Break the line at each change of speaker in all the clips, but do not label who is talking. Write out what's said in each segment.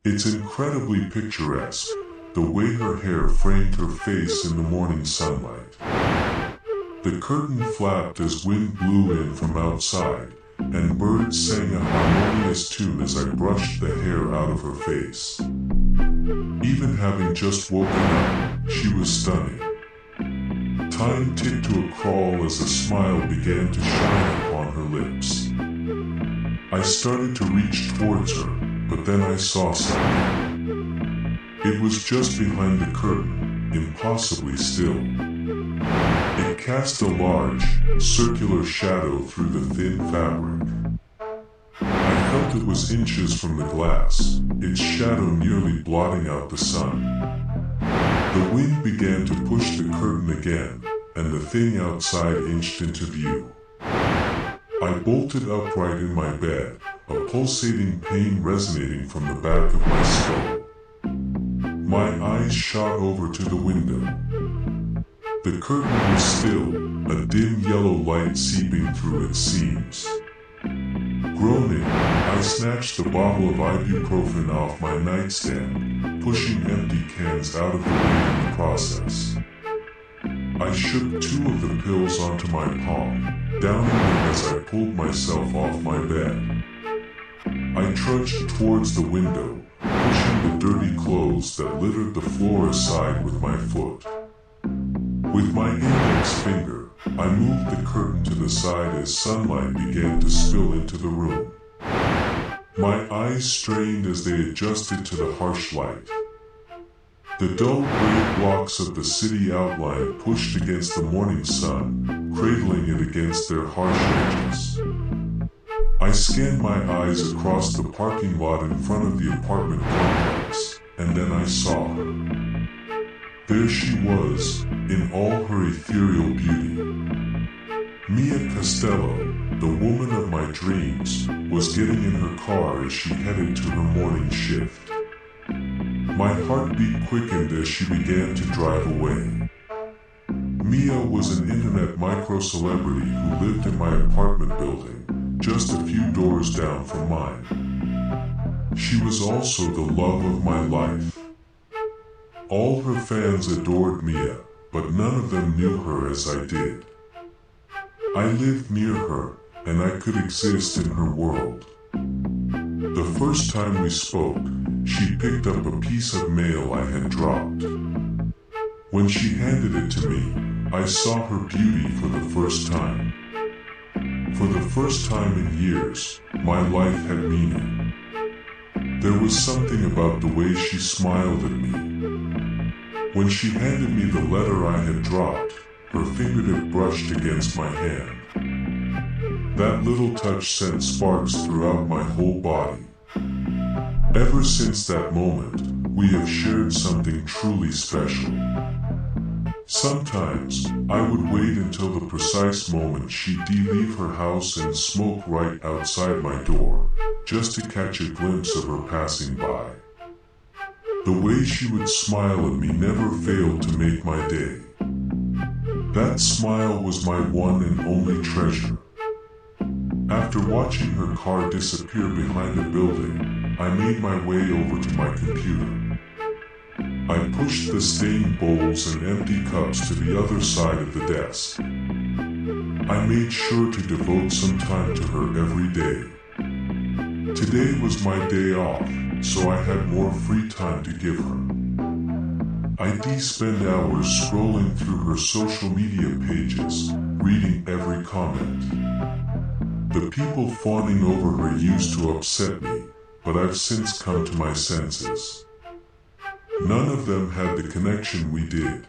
It's incredibly picturesque, the way her hair framed her face in the morning sunlight. The curtain flapped as wind blew in from outside, and birds sang a harmonious tune as I brushed the hair out of her face. Even having just woken up, she was stunning. Time ticked to a crawl as a smile began to shine upon her lips. I started to reach towards her, but then I saw something. It was just behind the curtain, impossibly still. It cast a large, circular shadow through the thin fabric. I felt it was inches from the glass, its shadow nearly blotting out the sun. The wind began to push the curtain again, and the thing outside inched into view. I bolted upright in my bed, a pulsating pain resonating from the back of my skull. My eyes shot over to the window. The curtain was still, a dim yellow light seeping through its seams. Groaning, I snatched the bottle of ibuprofen off my nightstand, pushing empty cans out of the way in the process. I shook 2 of the pills onto my palm, downing them as I pulled myself off my bed. I trudged towards the window, pushing the dirty clothes that littered the floor aside with my foot. With my index finger, I moved the curtain to the side as sunlight began to spill into the room. My eyes strained as they adjusted to the harsh light. The dull gray blocks of the city outline pushed against the morning sun, cradling it against their harsh edges. I scanned my eyes across the parking lot in front of the apartment complex, and then I saw her. There she was, in all her ethereal beauty. Mia Costello, the woman of my dreams, was getting in her car as she headed to her morning shift. My heartbeat quickened as she began to drive away. Mia was an internet micro-celebrity who lived in my apartment building, just a few doors down from mine. She was also the love of my life. All her fans adored Mia, but none of them knew her as I did. I lived near her, and I could exist in her world. The first time we spoke, she picked up a piece of mail I had dropped. When she handed it to me, I saw her beauty for the first time. For the first time in years, my life had meaning. There was something about the way she smiled at me. When she handed me the letter I had dropped, her fingertip brushed against my hand. That little touch sent sparks throughout my whole body. Ever since that moment, we have shared something truly special. Sometimes, I would wait until the precise moment she'd leave her house and smoke right outside my door, just to catch a glimpse of her passing by. The way she would smile at me never failed to make my day. That smile was my one and only treasure. After watching her car disappear behind a building, I made my way over to my computer. I pushed the stained bowls and empty cups to the other side of the desk. I made sure to devote some time to her every day. Today was my day off, so I had more free time to give her. I'd spend hours scrolling through her social media pages, reading every comment. The people fawning over her used to upset me, but I've since come to my senses. None of them had the connection we did.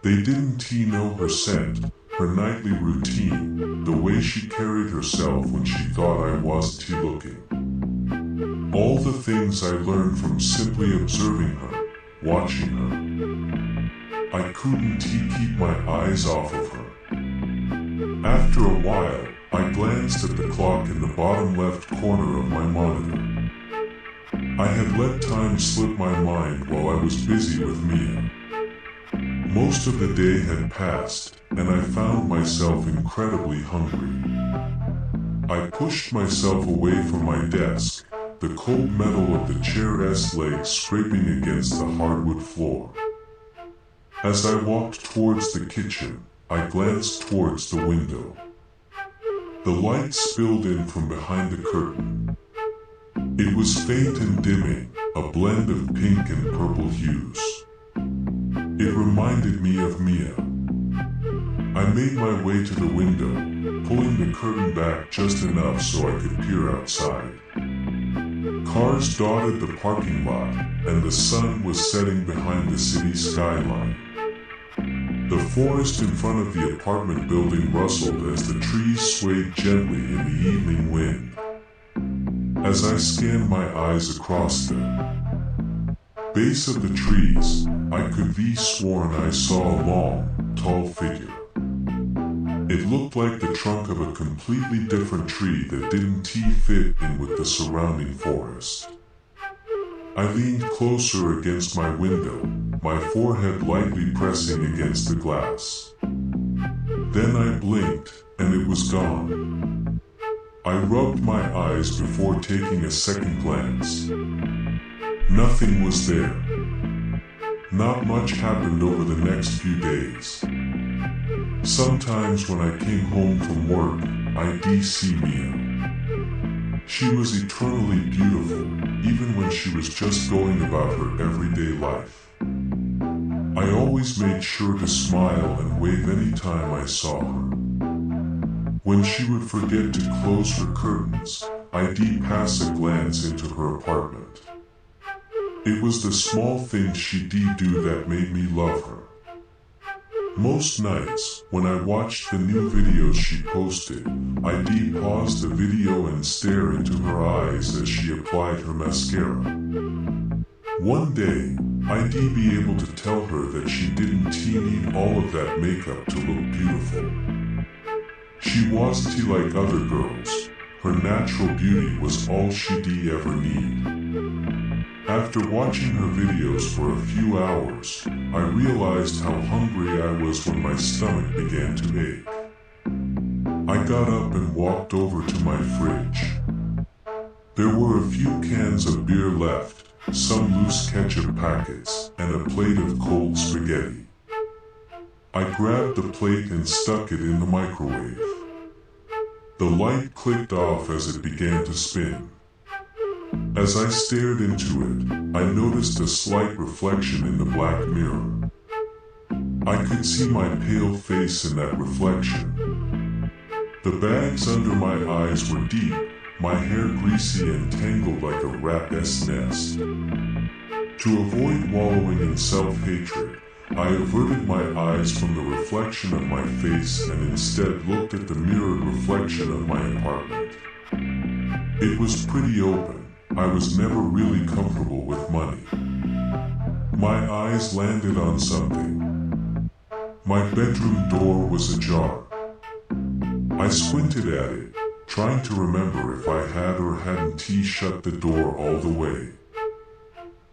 They didn't know her scent, her nightly routine, the way she carried herself when she thought I wasn't looking. All the things I learned from simply observing her, watching her. I couldn't keep my eyes off of her. After a while, I glanced at the clock in the bottom left corner of my monitor. I had let time slip my mind while I was busy with Mia. Most of the day had passed, and I found myself incredibly hungry. I pushed myself away from my desk, the cold metal of the chair's legs scraping against the hardwood floor. As I walked towards the kitchen, I glanced towards the window. The light spilled in from behind the curtain. It was faint and dimming, a blend of pink and purple hues. It reminded me of Mia. I made my way to the window, pulling the curtain back just enough so I could peer outside. Cars dotted the parking lot, and the sun was setting behind the city skyline. The forest in front of the apartment building rustled as the trees swayed gently in the evening wind. As I scanned my eyes across the base of the trees, I could be sworn I saw a long, tall figure. It looked like the trunk of a completely different tree that didn't fit in with the surrounding forest. I leaned closer against my window, my forehead lightly pressing against the glass. Then I blinked, and it was gone. I rubbed my eyes before taking a second glance. Nothing was there. Not much happened over the next few days. Sometimes when I came home from work, I'd see Mia. She was eternally beautiful, even when she was just going about her everyday life. I always made sure to smile and wave any time I saw her. When she would forget to close her curtains, I'd pass a glance into her apartment. It was the small things she'd do that made me love her. Most nights, when I watched the new videos she posted, I'd pause the video and stare into her eyes as she applied her mascara. One day, I'd be able to tell her that she didn't need all of that makeup to look beautiful. She wasn't like other girls. Her natural beauty was all she'd ever need. After watching her videos for a few hours, I realized how hungry I was when my stomach began to ache. I got up and walked over to my fridge. There were a few cans of beer left, some loose ketchup packets, and a plate of cold spaghetti. I grabbed the plate and stuck it in the microwave. The light clicked off as it began to spin. As I stared into it, I noticed a slight reflection in the black mirror. I could see my pale face in that reflection. The bags under my eyes were deep, my hair greasy and tangled like a rat's nest. To avoid wallowing in self-hatred, I averted my eyes from the reflection of my face and instead looked at the mirrored reflection of my apartment. It was pretty open. I was never really comfortable with money. My eyes landed on something. My bedroom door was ajar. I squinted at it, trying to remember if I had or hadn't shut the door all the way.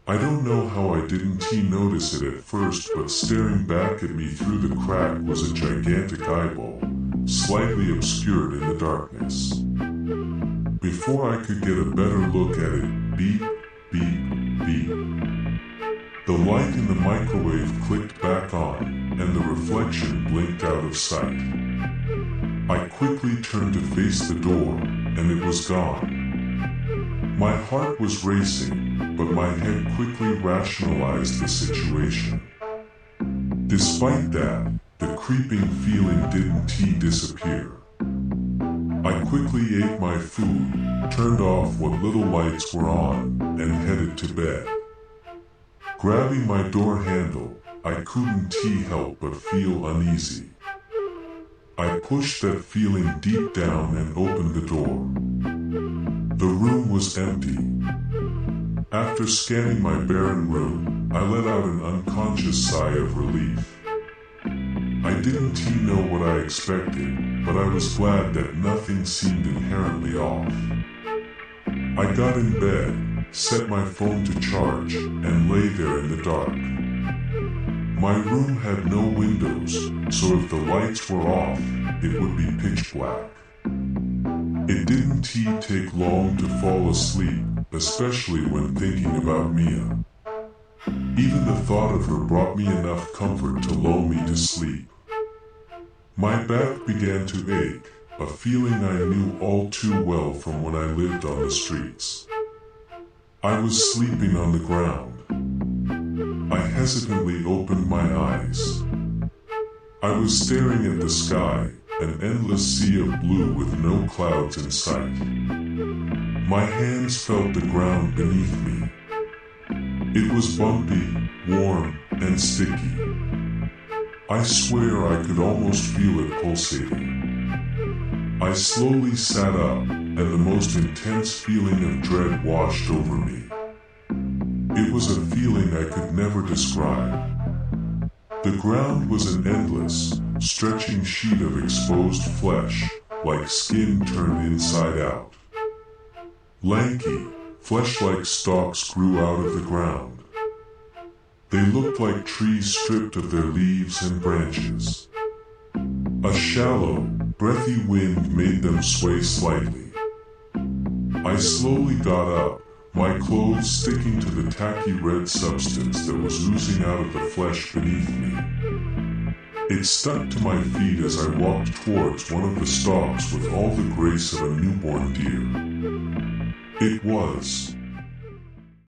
I don't know how I didn't notice it at first, but staring back at me through the crack was a gigantic eyeball, slightly obscured in the darkness. Before I could get a better look at it, beep, beep, beep. The light in the microwave clicked back on, and the reflection blinked out of sight. I quickly turned to face the door, and it was gone. My heart was racing, but my head quickly rationalized the situation. Despite that, the creeping feeling didn't disappear. I quickly ate my food, turned off what little lights were on, and headed to bed. Grabbing my door handle, I couldn't help but feel uneasy. I pushed that feeling deep down and opened the door. The room was empty. After scanning my barren room, I let out an unconscious sigh of relief. I didn't know what I expected, but I was glad that nothing seemed inherently off. I got in bed, set my phone to charge, and lay there in the dark. My room had no windows, so if the lights were off, it would be pitch black. It didn't take long to fall asleep, especially when thinking about Mia. Even the thought of her brought me enough comfort to lull me to sleep. My back began to ache, a feeling I knew all too well from when I lived on the streets. I was sleeping on the ground. I hesitantly opened my eyes. I was staring at the sky, an endless sea of blue with no clouds in sight. My hands felt the ground beneath me. It was bumpy, warm, and sticky. I swear I could almost feel it pulsating. I slowly sat up, and the most intense feeling of dread washed over me. It was a feeling I could never describe. The ground was an endless, stretching sheet of exposed flesh, like skin turned inside out. Lanky, flesh-like stalks grew out of the ground. They looked like trees stripped of their leaves and branches. A shallow, breathy wind made them sway slightly. I slowly got up, my clothes sticking to the tacky red substance that was oozing out of the flesh beneath me. It stuck to my feet as I walked towards one of the stalks with all the grace of a newborn deer. It was